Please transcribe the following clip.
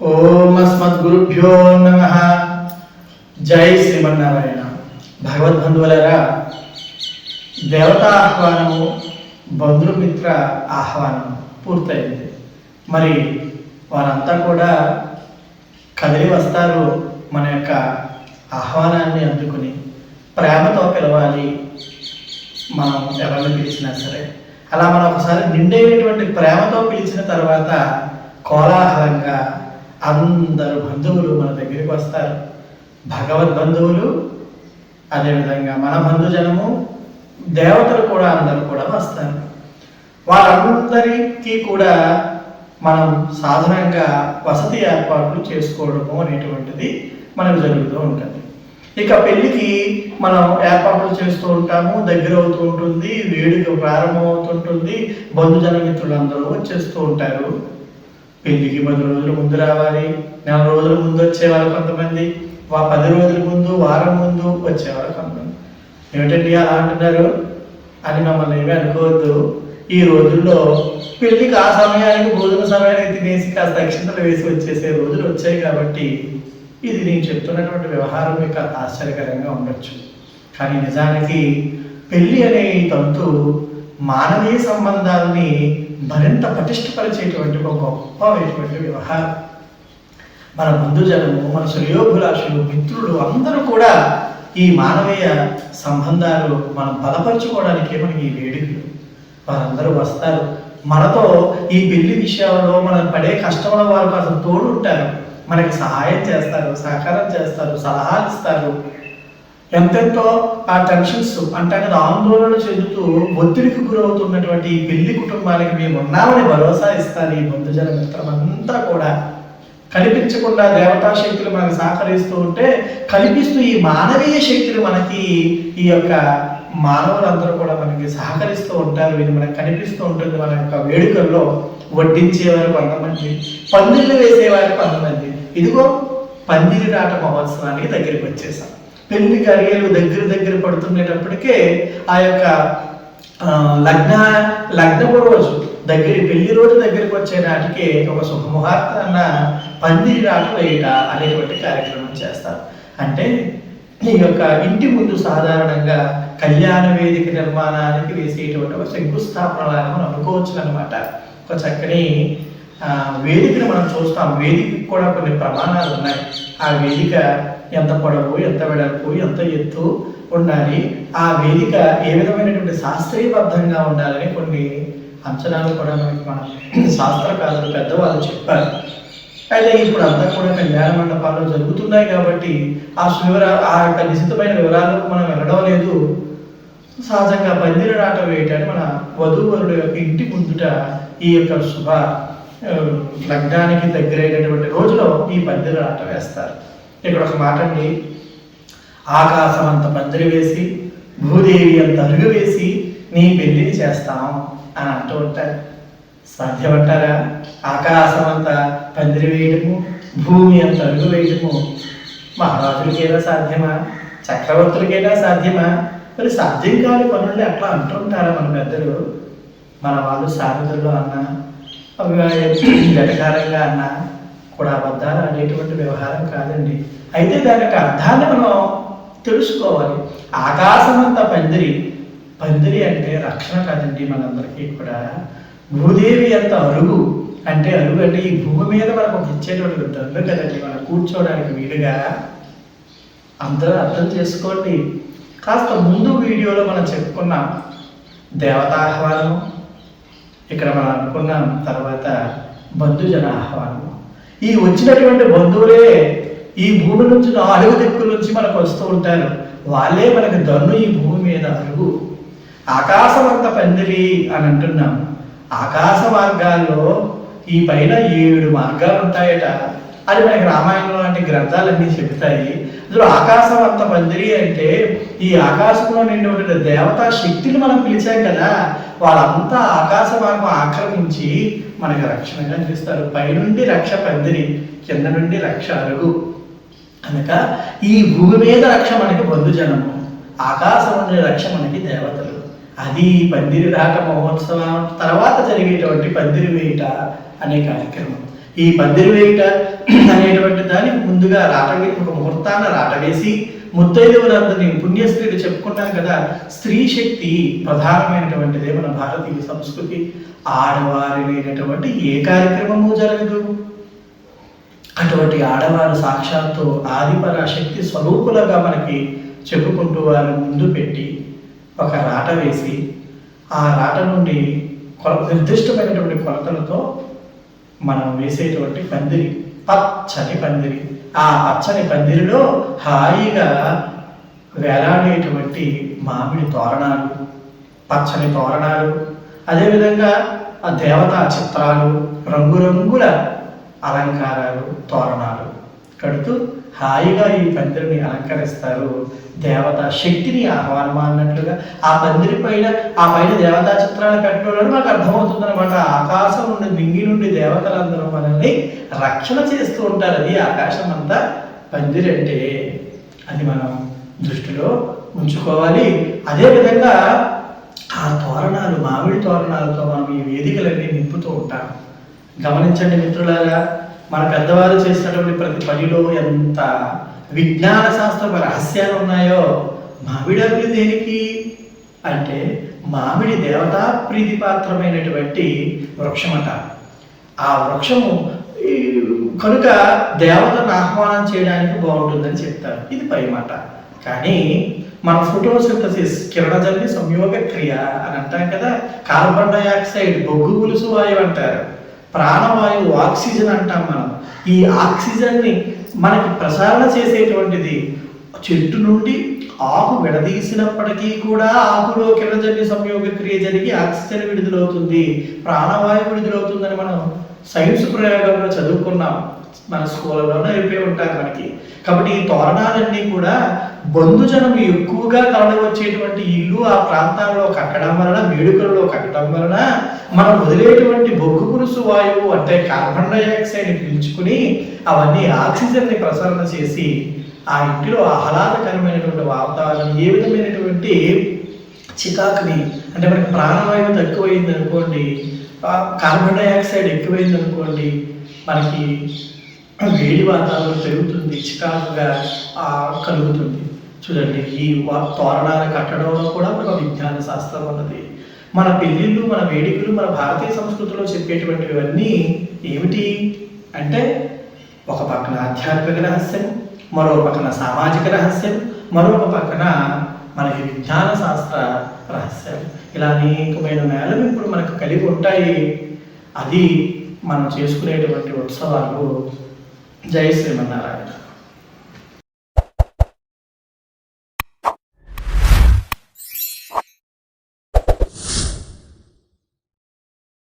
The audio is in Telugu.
ఓం అస్మద్గురుభ్యో నమః. జై శ్రీమన్నారాయణ. భగవద్బంధువులారా, దేవతా ఆహ్వానము, బంధుమిత్ర ఆహ్వానం పూర్తయింది. మరి వారంతా కూడా కదిలి వస్తారు. మన యొక్క ఆహ్వానాన్ని అందుకుని ప్రేమతో పిలవాలి. మనం ఎవరిని పిలిచినా సరే అలా మనం ఒకసారి నిండైనటువంటి ప్రేమతో పిలిచిన తర్వాత కోలాహలంగా అందరూ బంధువులు మన దగ్గరికి వస్తారు. భగవద్బంధువులు, అదేవిధంగా మన బంధుజనము, దేవతలు కూడా అందరూ కూడా వస్తారు. వాళ్ళందరికీ కూడా మనం సాధారణంగా వసతి ఏర్పాట్లు చేసుకోవడము అనేటువంటిది మనకు జరుగుతూ ఉంటుంది. ఇక పెళ్లికి మనం ఏర్పాట్లు చేస్తూ ఉంటాము, దగ్గర అవుతూ ఉంటుంది, వేడుక ప్రారంభం అవుతుంటుంది, బంధుజన మిత్రులందరూ వచ్చేస్తూ ఉంటారు. పెళ్లికి 10 రోజుల ముందు రావాలి, 4 రోజుల ముందు వచ్చేవారు కొంతమంది, 10 రోజుల ముందు, వారం ముందు వచ్చేవారు కొంతమంది. ఏమిటండి అలా అంటున్నారు అని మమ్మల్ని ఏమీ అనుకోవద్దు. ఈ రోజుల్లో పెళ్లికి ఆ సమయానికి భోజన సమయానికి తినేసి కాస్త దక్షిణలు వేసి వచ్చేసే రోజులు వచ్చాయి. కాబట్టి ఇది నేను చెప్తున్నటువంటి వ్యవహారం మీకు ఆశ్చర్యకరంగా ఉండొచ్చు. కానీ నిజానికి పెళ్లి అనే ఈ తంతు మానవీయ సంబంధాలని మరింత పటిష్టపరిచేటువంటి ఒక గొప్పమైనటువంటి వ్యవహారం. మన బంధుజనము, మన శ్రేయోభిలాషులు, మిత్రులు అందరూ కూడా ఈ మానవీయ సంబంధాలు మనం బలపరచుకోవడానికి మనకి ఈ వేడుకలు. వారందరూ వస్తారు, మనతో ఈ పెళ్లి విషయాల్లో మనం పడే కష్టముల వారు అసలు తోడు ఉంటారు, మనకి సహాయం చేస్తారు, సహకారం చేస్తారు, సలహాలు ఇస్తారు. ఎంతెంతో ఆ టెన్షన్స్ అంటే ఆందోళన చెందుతూ ఒత్తిడికి గురవుతున్నటువంటి ఈ పెళ్లి కుటుంబానికి మేము ఉన్నామని భరోసా ఇస్తారు. ఈ బంధుజన మిత్రం అంతా కూడా కనిపించకుండా దేవతా శక్తులు మనకు సహకరిస్తూ ఉంటే, కనిపిస్తూ ఈ మానవీయ శక్తులు మనకి ఈ యొక్క మానవులందరూ కూడా మనకి సహకరిస్తూ ఉంటారు. ఇది మనకు కనిపిస్తూ ఉంటుంది. మన యొక్క వేడుకల్లో వడ్డించేవారు కొంతమంది, పందిళ్ళు వేసేవారు కొంతమంది. ఇదిగో పందిరి రాట మహోత్సవానికి దగ్గరికి వచ్చేసాం. పెళ్లి గడియలు దగ్గర పడుతున్నప్పటికే ఆ యొక్క లగ్నపు రోజు పెళ్లి రోజు దగ్గరికి వచ్చే నాటికి ఒక శుభముహూర్తాన్న పందిరి రాట వేయట అనేటువంటి కార్యక్రమం చేస్తారు. అంటే ఈ యొక్క ఇంటి ముందు సాధారణంగా కళ్యాణ వేదిక నిర్మాణానికి వేసేటువంటి ఒక శంకుస్థాపనలాగా మనం అనుకోవచ్చు అనమాట. ఒక చక్కని వేదికను మనం చూస్తాం. వేదికకి కూడా కొన్ని ప్రమాణాలు ఉన్నాయి. ఆ వేదిక ఎంత పొడవు, ఎంత వెడల్పు, ఎంత ఎత్తు ఉండాలి, ఆ వేదిక ఏ విధమైనటువంటి శాస్త్రీయబద్ధంగా ఉండాలని కొన్ని అంచనాలు కూడా మనకి మన శాస్త్రకారులు పెద్దవాళ్ళు చెప్పారు. అయితే ఇప్పుడు అంతా కూడా కళ్యాణ మండపాల్లో జరుగుతున్నాయి కాబట్టి ఆ యొక్క నిశ్చితమైన వివరాలకు మనం వెళ్ళడం లేదు. సహజంగా పందిరి రాట వేయటాన్ని మన వధూవరుడు యొక్క ఇంటి ముందుట ఈ యొక్క శుభ లగ్నానికి దగ్గరైనటువంటి రోజులో ఈ పందిరి రాట వేస్తారు. ఇక్కడ ఒక మాట అండి, ఆకాశం అంత పందిరి వేసి, భూదేవి అంత అరుగు వేసి నీ పెళ్లిని చేస్తాం అని అంటూ ఉంటారు. సాధ్యమంటారా? ఆకాశం అంత పందిరి వేయడము, భూమి అంత అరుగు వేయడము మహారాజులకైనా సాధ్యమా? చక్రవర్తులకైనా సాధ్యమా? మరి సాధ్యం కాని పనుల్ని అట్లా అంటుంటారా మన పెద్దలు? మన వాళ్ళు సామెతల్లో అన్నా, వెటకారంగా అన్నా కూడా అబద్ధాలు అనేటువంటి వ్యవహారం కాదండి. అయితే దాని యొక్క అర్థాన్ని మనం తెలుసుకోవాలి. ఆకాశమంతా పందిరి అంటే రక్షణ కాదండి మనందరికీ కూడా. భూదేవి అంత అరుగు అంటే ఈ భూమి మీద మనకు ఇచ్చేటువంటి దండు కదండి, మనం కూర్చోవడానికి వీలుగా. అందరూ అర్థం చేసుకోండి. కాస్త ముందు వీడియోలో మనం చెప్పుకున్నాం దేవతాహ్వానం, ఇక్కడ మనం అనుకున్నాం తర్వాత బంధుజన ఆహ్వానం. ఈ వచ్చినటువంటి బంధువులే ఈ భూమి నుంచి 4 దిక్కుల నుంచి మనకు వస్తూ ఉంటారు. వాళ్ళే మనకు దన్ను ఈ భూమి మీద అరుగు. ఆకాశం అంత పందిరి అని అంటున్నాం. ఆకాశ మార్గాల్లో ఈ పైన 7 మార్గాలు ఉంటాయట అని మనకి రామాయణం లాంటి గ్రంథాలన్నీ చెబుతాయి. అందులో ఆకాశం అంత పందిరి అంటే ఈ ఆకాశంలో నిండి ఉండే దేవతా శక్తిని మనం పిలిచాం కదా, వాళ్ళంతా ఆకాశ మార్గం ఆక్రమించి మనకి రక్షణగా చేస్తారు. పైనుండి రక్ష పందిరి, కింద నుండి రక్ష అరుగు. కనుక ఈ భూమి మీద రక్ష మనకి బంధుజనము, ఆకాశం నుండి రక్ష మనకి దేవతలు. అది పందిరి రాట మహోత్సవం తర్వాత జరిగేటువంటి పందిరి వేయట అనే కార్యక్రమం. ఈ పందిరి వేయుట అనేటువంటి దానికి ముందుగా ఒక ముహూర్తాన రాట వేసి ముత్తైదువులందరినీ పుణ్యస్త్రీలు చెప్పుకున్నాం కదా. స్త్రీ శక్తి ప్రధానమైనటువంటిదే మన భారతీయ సంస్కృతి. ఆడవారి లేనటువంటి ఏ కార్యక్రమము జరగదు. అటువంటి ఆడవారు సాక్షాత్తు ఆదిపరాశక్తి స్వరూపులుగా మనకి చెప్పుకుంటూ వారు ముందు పెట్టి ఒక రాట వేసి ఆ రాట నుండి నిర్దిష్టమైనటువంటి కొలతలతో మనం వేసేటువంటి పందిరి, పచ్చని పందిరి. ఆ పచ్చని పందిరిలో హాయిగా వేలాడేటువంటి మామిడి తోరణాలు, పచ్చని తోరణాలు, అదేవిధంగా ఆ దేవతా చిత్రాలు, రంగురంగుల అలంకారాలు, తోరణాలు కడుతూ హాయిగా ఈ పందిరిని అలంకరిస్తారు. దేవతా శక్తిని ఆహ్వానం అన్నట్లుగా ఆ పందిరి పైన దేవతా చిత్రాలు పెట్టడం మనకు అర్థమవుతుంది అనమాట. ఆకాశం నుండి మింగి నుండి దేవతలందరూ మనల్ని రక్షణ చేస్తూ ఉంటారు. అది ఆకాశం అంతా పందిరి అంటే అది మనం దృష్టిలో ఉంచుకోవాలి. అదేవిధంగా ఆ తోరణాలు, మామిడి తోరణాలతో మనం ఈ వేదికలన్నీ నింపుతూ ఉంటాం. గమనించండి మిత్రులారా, మన పెద్దవారు చేసినటువంటి ప్రతి పనిలో ఎంత విజ్ఞాన శాస్త్ర రహస్యాలు ఉన్నాయో. మామిడాకులు దేనికి అంటే మామిడి దేవతా ప్రీతిపాత్రమైనటువంటి వృక్షమట. ఆ వృక్షము కనుక దేవతను ఆహ్వానం చేయడానికి బాగుంటుందని చెప్తారు. ఇది పై మాట. కానీ మన ఫోటోసింథసిస్, కిరణజన్య సంయోగ క్రియ అని అంటాం కదా. కార్బన్ డైఆక్సైడ్ బొగ్గు పులుసు వాయువు అంటారు. ప్రాణవాయువు ఆక్సిజన్ అంటాం మనం. ఈ ఆక్సిజన్ని మనకి ప్రసారణ చేసేటువంటిది చెట్టు నుండి ఆకు విడదీసినప్పటికీ కూడా ఆకులో కిరణజన్య సంయోగ క్రియ జరిగి ఆక్సిజన్ విడుదలవుతుంది, ప్రాణవాయువు విడుదలవుతుందని మనం సైన్స్ ప్రయోగంలో చదువుకున్నాం. మన స్కూళ్ళలోనే అయిపోయి ఉంటారు మనకి. కాబట్టి ఈ తోరణాలన్నీ కూడా బంధుజనం ఎక్కువగా తరలి వచ్చేటువంటి ఇల్లు ఆ ప్రాంతాల్లో కట్టడం వలన, వేడుకలలో కట్టడం వలన మనం వదిలేటువంటి బొగ్గు పులుసు వాయువు అంటే కార్బన్ డైఆక్సైడ్ పీల్చుకుని అవన్నీ ఆక్సిజన్ని ప్రసరణ చేసి ఆ ఇంటిలో ఆహ్లాదకరమైనటువంటి వాతావరణం, ఏ విధమైనటువంటి చికాకుని అంటే మనకి ప్రాణవాయువు తక్కువైంది అనుకోండి, కార్బన్ డైఆక్సైడ్ ఎక్కువైంది అనుకోండి, మనకి వేడి వాతావరణం పెరుగుతుంది, చికాకుగా కలుగుతుంది. చూడండి, ఈ తోరణాలు కట్టడంలో కూడా ఒక విజ్ఞాన శాస్త్రం ఉన్నది. మన పెళ్ళిళ్ళు, మన వేడుకలు, మన భారతీయ సంస్కృతిలో చెప్పేటువంటివన్నీ ఏమిటి అంటే ఒక పక్కన ఆధ్యాత్మిక రహస్యం, మరో పక్కన సామాజిక రహస్యం, మరొక పక్కన మనకి విజ్ఞాన శాస్త్ర రహస్యం. ఇలా అనేకమైన మేళవింపులు మనకు కలిగి ఉంటాయి. అది మనం చేసుకునేటువంటి ఉత్సవాలు. జై శ్రీమన్నారాయణ.